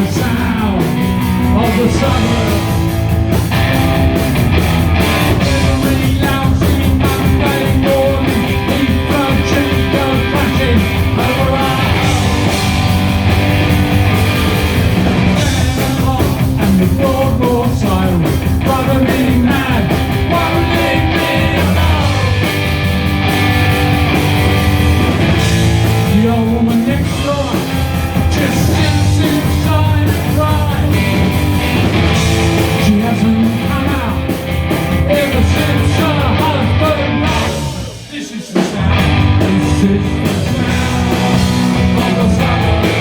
the sound of the suburbs. Every lousy Monday morning, people drink go crashing over our and the floorboard silence, driving me mad, won't leave me alone. The old woman next door just sits inside and cries. She hasn't come out ever since her husband died. This is the sound, this is the sound of the suburbs.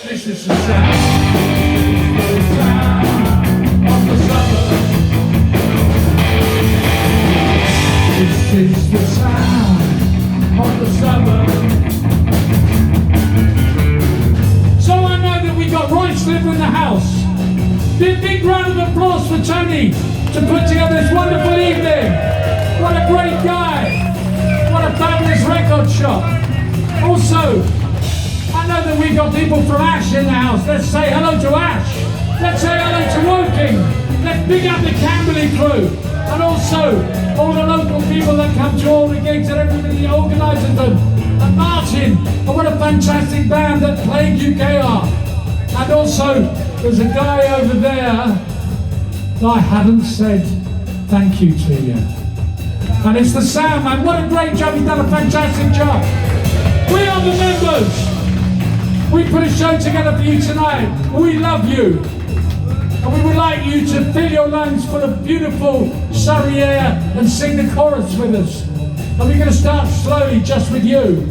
This is the sound of the suburbs. Is the sound of the suburbs. So I know that we got Royce living in the house. Be a big round of applause for Tony to put together this wonderful evening. What a great guy. What a fabulous record shop. Also, I know that we got people from Ash in the house. Let's say hello to Ash. Let's say hello to Woking. Let's big up the Camberley crew. And also, all the local people that come to all the gigs and everybody that organises them. And Martin, and what a fantastic band that played UKR. And also, there's a guy over there that I haven't said thank you to yet. And it's the sound man. What a great job, he's done a fantastic job. We are the members. We put a show together for you tonight. We love you. And we would like you to fill your lungs full of beautiful Surrey air and sing the chorus with us. And we're going to start slowly just with you.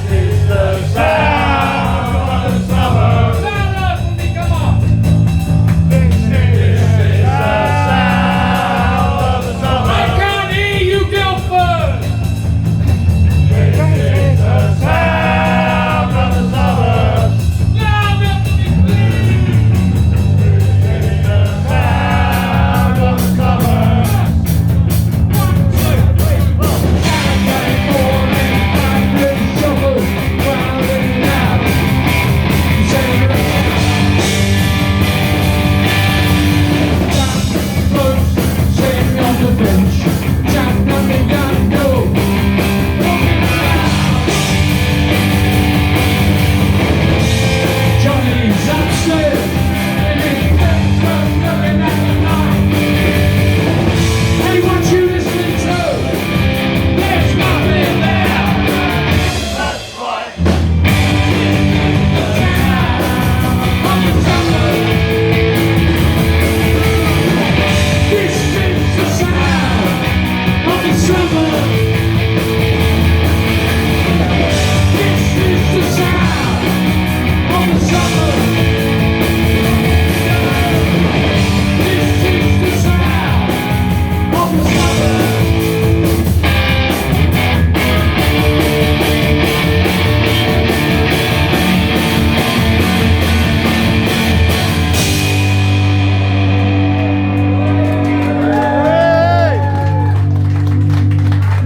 This is the sound.